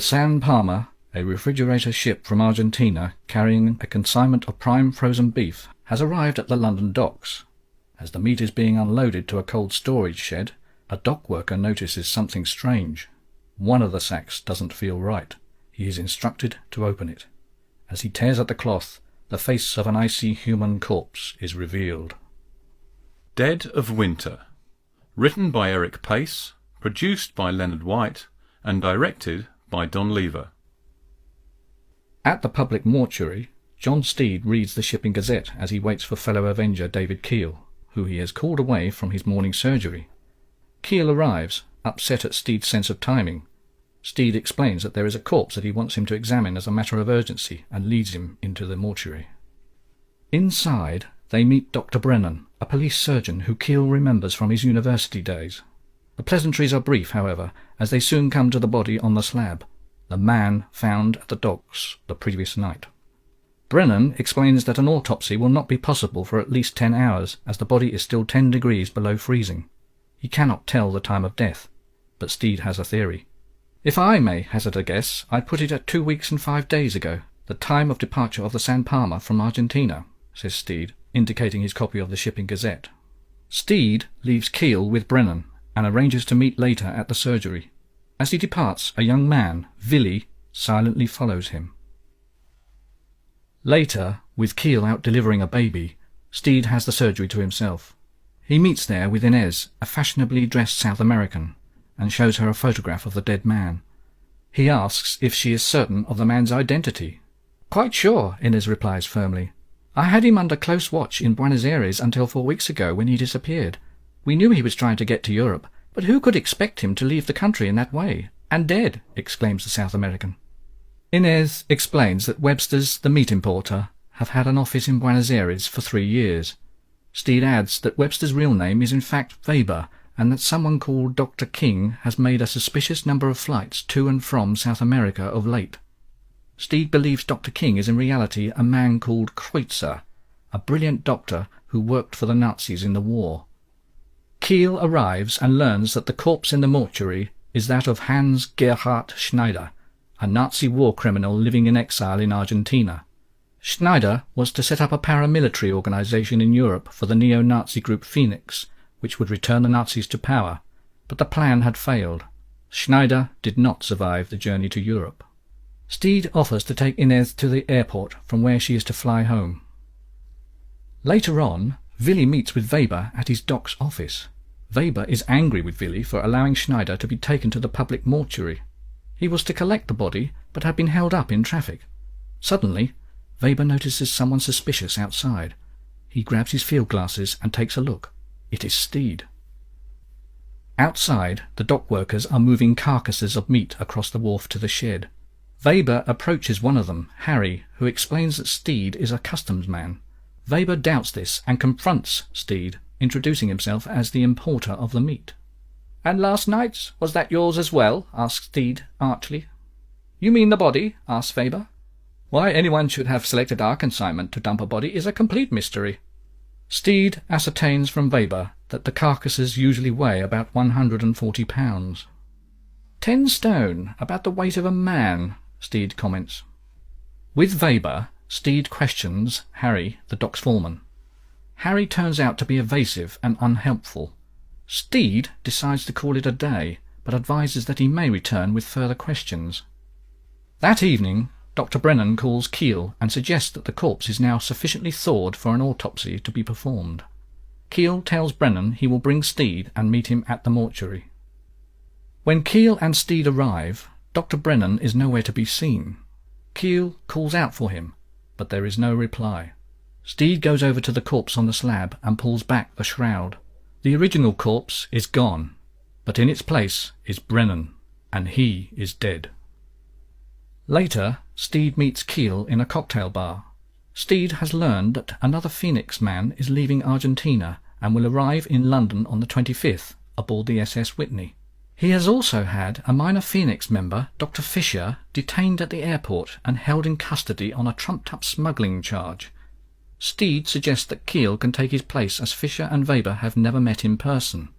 The San Palma, a refrigerator ship from Argentina carrying a consignment of prime frozen beef, has arrived at the London docks. As the meat is being unloaded to a cold storage shed, a dock worker notices something strange. One of the sacks doesn't feel right. He is instructed to open it. As he tears at the cloth, the face of an icy human corpse is revealed. Dead of Winter. Written by Eric Pace, produced by Leonard White, and directed by Don Lever. At the public mortuary, John Steed reads the Shipping Gazette as he waits for fellow Avenger David Keel, who he has called away from his morning surgery. Keel arrives, upset at Steed's sense of timing. Steed explains that there is a corpse that he wants him to examine as a matter of urgency and leads him into the mortuary. Inside, they meet Dr. Brennan, a police surgeon who Keel remembers from his university days. The pleasantries are brief, however, as they soon come to the body on the slab, the man found at the docks the previous night. Brennan explains that an autopsy will not be possible for at least 10 hours, as the body is still 10 degrees below freezing. He cannot tell the time of death, but Steed has a theory. "If I may hazard a guess, I'd put it at 2 weeks and 5 days ago, the time of departure of the San Palma from Argentina," says Steed, indicating his copy of the Shipping Gazette. Steed leaves Keel with Brennan and arranges to meet later at the surgery. As he departs, a young man, Willy, silently follows him. Later, with Keel out delivering a baby, Steed has the surgery to himself. He meets there with Inez, a fashionably dressed South American, and shows her a photograph of the dead man. He asks if she is certain of the man's identity. "Quite sure," Inez replies firmly. "I had him under close watch in Buenos Aires until 4 weeks ago when he disappeared. We knew he was trying to get to Europe, but who could expect him to leave the country in that way? And dead," exclaims the South American. Inez explains that Webster's, the meat importer, have had an office in Buenos Aires for 3 years. Steed adds that Webster's real name is in fact Weber, and that someone called Dr. King has made a suspicious number of flights to and from South America of late. Steed believes Dr. King is in reality a man called Kreutzer, a brilliant doctor who worked for the Nazis in the war. Keel arrives and learns that the corpse in the mortuary is that of Hans Gerhard Schneider, a Nazi war criminal living in exile in Argentina. Schneider was to set up a paramilitary organization in Europe for the neo-Nazi group Phoenix, which would return the Nazis to power, but the plan had failed. Schneider did not survive the journey to Europe. Steed offers to take Inez to the airport from where she is to fly home. Later on, Willy meets with Weber at his doc's office. Weber is angry with Willy for allowing Schneider to be taken to the public mortuary. He was to collect the body, but had been held up in traffic. Suddenly, Weber notices someone suspicious outside. He grabs his field glasses and takes a look. It is Steed. Outside, the dock workers are moving carcasses of meat across the wharf to the shed. Weber approaches one of them, Harry, who explains that Steed is a customs man. Weber doubts this and confronts Steed, introducing himself as the importer of the meat. "And last night's, was that yours as well?" asks Steed archly. "You mean the body?" asks Weber. "Why anyone should have selected our consignment to dump a body is a complete mystery." Steed ascertains from Weber that the carcasses usually weigh about 140 pounds. 10 stone, about the weight of a man, Steed comments. With Weber, Steed questions Harry, the dock's foreman. Harry turns out to be evasive and unhelpful. Steed decides to call it a day, but advises that he may return with further questions. That evening, Dr. Brennan calls Keel and suggests that the corpse is now sufficiently thawed for an autopsy to be performed. Keel tells Brennan he will bring Steed and meet him at the mortuary. When Keel and Steed arrive, Dr. Brennan is nowhere to be seen. Keel calls out for him, but there is no reply. Steed goes over to the corpse on the slab and pulls back the shroud. The original corpse is gone, but in its place is Brennan, and he is dead. Later, Steed meets Keel in a cocktail bar. Steed has learned that another Phoenix man is leaving Argentina and will arrive in London on the 25th aboard the SS Whitney. He has also had a minor Phoenix member, Dr. Fisher, detained at the airport and held in custody on a trumped-up smuggling charge. Steed suggests that Keel can take his place as Fisher and Weber have never met in person.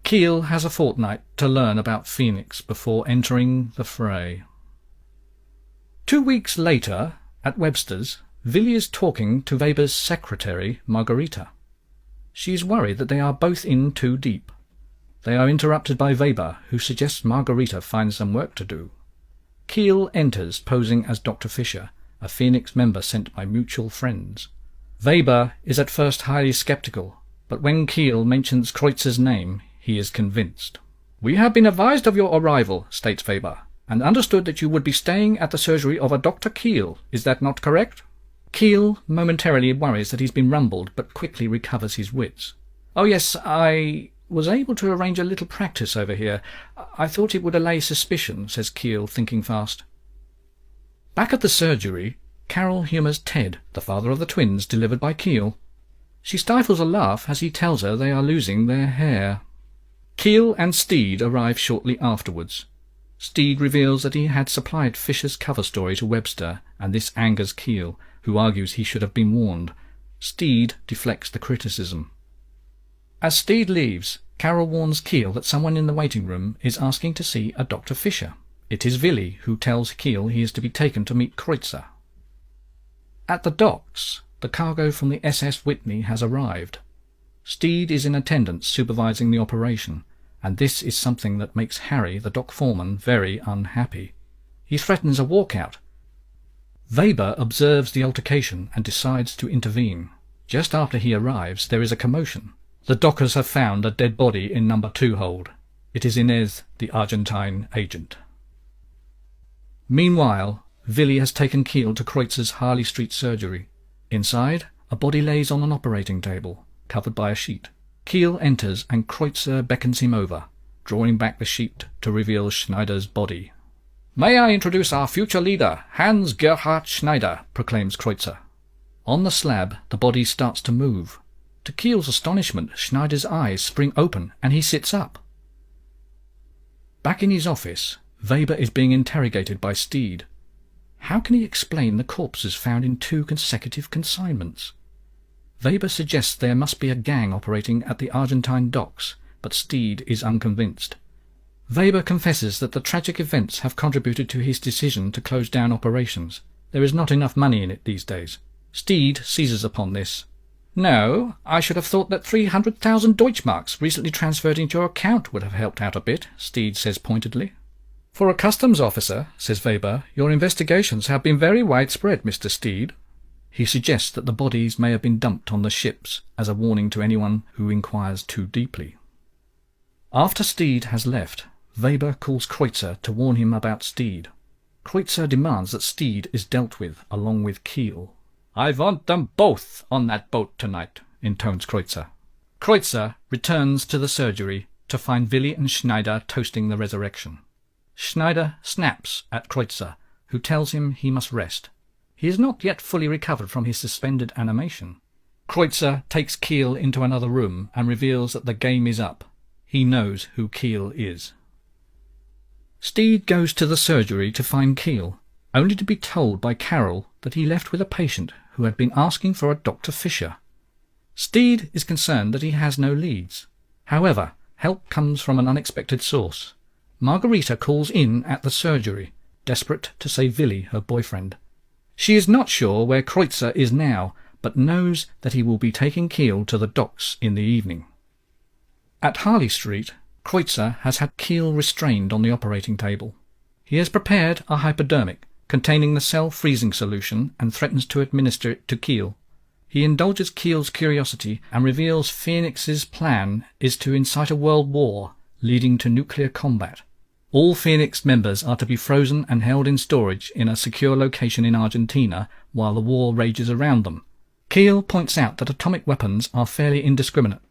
Keel has a fortnight to learn about Phoenix before entering the fray. 2 weeks later, at Webster's, Willi is talking to Weber's secretary, Margarita. She is worried that they are both in too deep. They are interrupted by Weber, who suggests Margarita find some work to do. Kiel enters, posing as Dr. Fischer, a Phoenix member sent by mutual friends. Weber is at first highly skeptical, but when Kiel mentions Kreuzer's name, he is convinced. "We have been advised of your arrival," states Weber, "and understood that you would be staying at the surgery of a Dr. Kiel. Is that not correct?" Kiel momentarily worries that he's been rumbled, but quickly recovers his wits. "Oh yes, I was able to arrange a little practice over here. I thought it would allay suspicion," says Kiel, thinking fast. Back at the surgery, Carol humours Ted, the father of the twins, delivered by Kiel. She stifles a laugh as he tells her they are losing their hair. Kiel and Steed arrive shortly afterwards. Steed reveals that he had supplied Fisher's cover story to Webster, and this angers Kiel, who argues he should have been warned. Steed deflects the criticism. As Steed leaves, Carol warns Kiel that someone in the waiting room is asking to see a Dr. Fischer. It is Willi, who tells Kiel he is to be taken to meet Kreutzer. At the docks, the cargo from the SS Whitney has arrived. Steed is in attendance supervising the operation, and this is something that makes Harry, the dock foreman, very unhappy. He threatens a walkout. Weber observes the altercation and decides to intervene. Just after he arrives, there is a commotion. The dockers have found a dead body in number 2 hold. It is Inez, the Argentine agent. Meanwhile, Willi has taken Kiel to Kreutzer's Harley Street surgery. Inside, a body lays on an operating table, covered by a sheet. Kiel enters and Kreutzer beckons him over, drawing back the sheet to reveal Schneider's body. "May I introduce our future leader, Hans Gerhard Schneider," proclaims Kreutzer. On the slab, the body starts to move. To Kiel's astonishment, Schneider's eyes spring open and he sits up. Back in his office, Weber is being interrogated by Steed. How can he explain the corpses found in 2 consecutive consignments? Weber suggests there must be a gang operating at the Argentine docks, but Steed is unconvinced. Weber confesses that the tragic events have contributed to his decision to close down operations. There is not enough money in it these days. Steed seizes upon this. "No, I should have thought that 300,000 Deutschmarks recently transferred into your account would have helped out a bit," Steed says pointedly. "For a customs officer," says Weber, "your investigations have been very widespread, Mr. Steed." He suggests that the bodies may have been dumped on the ships as a warning to anyone who inquires too deeply. After Steed has left, Weber calls Kreutzer to warn him about Steed. Kreutzer demands that Steed is dealt with along with Kiel. "I want them both on that boat tonight," intones Kreutzer. Kreutzer returns to the surgery to find Willi and Schneider toasting the resurrection. Schneider snaps at Kreutzer, who tells him he must rest. He is not yet fully recovered from his suspended animation. Kreutzer takes Kiel into another room and reveals that the game is up. He knows who Kiel is. Steed goes to the surgery to find Kiel, only to be told by Carol that he left with a patient who had been asking for a Dr. Fischer. Steed is concerned that he has no leads. However, help comes from an unexpected source. Margarita calls in at the surgery, desperate to save Willi, her boyfriend. She is not sure where Kreutzer is now, but knows that he will be taking Kiel to the docks in the evening. At Harley Street, Kreutzer has had Kiel restrained on the operating table. He has prepared a hypodermic containing the cell freezing solution and threatens to administer it to Kiel. He indulges Kiel's curiosity and reveals Phoenix's plan is to incite a world war leading to nuclear combat. All Phoenix members are to be frozen and held in storage in a secure location in Argentina while the war rages around them. Kiel points out that atomic weapons are fairly indiscriminate.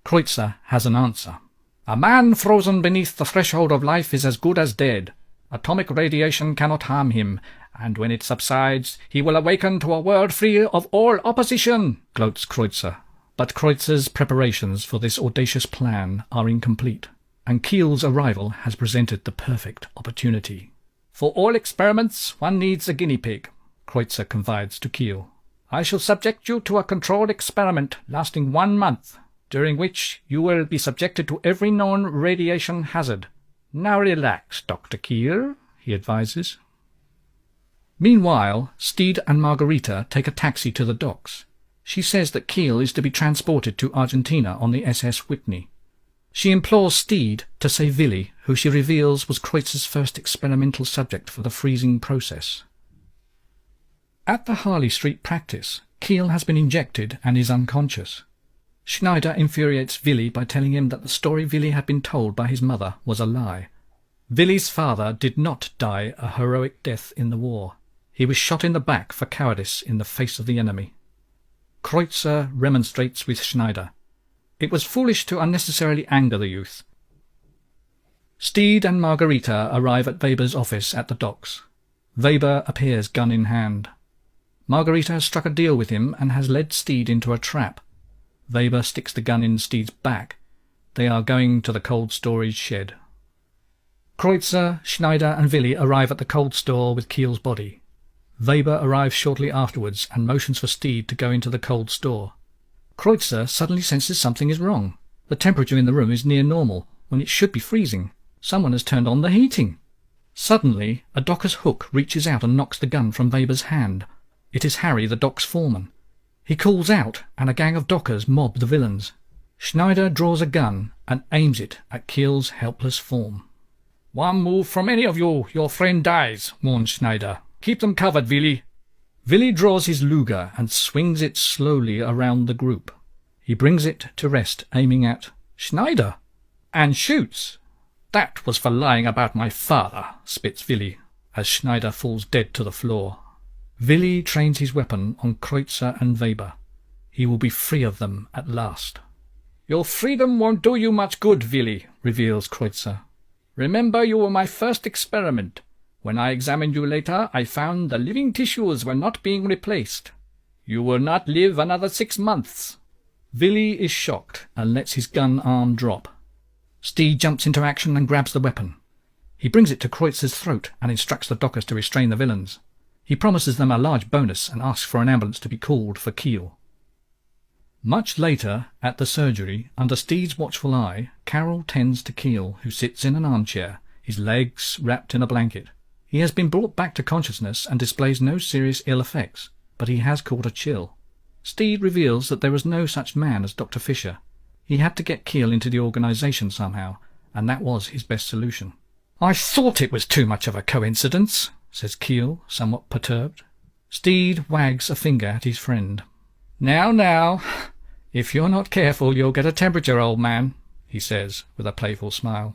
Kreutzer has an answer. "A man frozen beneath the threshold of life is as good as dead. Atomic radiation cannot harm him, and when it subsides, he will awaken to a world free of all opposition," gloats Kreutzer. But Kreutzer's preparations for this audacious plan are incomplete, and Kiel's arrival has presented the perfect opportunity. "For all experiments, one needs a guinea pig," Kreutzer confides to Kiel. "I shall subject you to a controlled experiment lasting 1 month, during which you will be subjected to every known radiation hazard. Now relax, Dr. Kiel," he advises. Meanwhile, Steed and Margarita take a taxi to the docks. She says that Keel is to be transported to Argentina on the SS Whitney. She implores Steed to save Willy, who she reveals was Kreutzer's first experimental subject for the freezing process. At the Harley Street practice, Keel has been injected and is unconscious. Schneider infuriates Willy by telling him that the story Willy had been told by his mother was a lie. Willy's father did not die a heroic death in the war. He was shot in the back for cowardice in the face of the enemy. Kreutzer remonstrates with Schneider. It was foolish to unnecessarily anger the youth. Steed and Margarita arrive at Weber's office at the docks. Weber appears gun in hand. Margarita has struck a deal with him and has led Steed into a trap. Weber sticks the gun in Steed's back. They are going to the cold storage shed. Kreutzer, Schneider and Willy arrive at the cold store with Keel's body. Weber arrives shortly afterwards and motions for Steed to go into the cold store. Kreutzer suddenly senses something is wrong. The temperature in the room is near normal, when it should be freezing. Someone has turned on the heating. Suddenly, a docker's hook reaches out and knocks the gun from Weber's hand. It is Harry, the dock's foreman. He calls out, and a gang of dockers mob the villains. Schneider draws a gun and aims it at Keel's helpless form. "One move from any of you, your friend dies," warns Schneider. "Keep them covered, Willy." Willy draws his Luger and swings it slowly around the group. He brings it to rest, aiming at Schneider, and shoots. "That was for lying about my father," spits Willy, as Schneider falls dead to the floor. Willy trains his weapon on Kreutzer and Weber. He will be free of them at last. "Your freedom won't do you much good, Willy," reveals Kreutzer. "Remember, you were my first experiment. When I examined you later, I found the living tissues were not being replaced. You will not live another 6 months." Willy is shocked and lets his gun arm drop. Steed jumps into action and grabs the weapon. He brings it to Kreutzer's throat and instructs the dockers to restrain the villains. He promises them a large bonus and asks for an ambulance to be called for Keel. Much later, at the surgery, under Steed's watchful eye, Carol tends to Keel, who sits in an armchair, his legs wrapped in a blanket. He has been brought back to consciousness and displays no serious ill effects, but he has caught a chill. Steed reveals that there was no such man as Dr. Fisher. He had to get Keel into the organisation somehow, and that was his best solution. "I thought it was too much of a coincidence," says Keel, somewhat perturbed. Steed wags a finger at his friend. Now, if you're not careful you'll get a temperature, old man," he says, with a playful smile.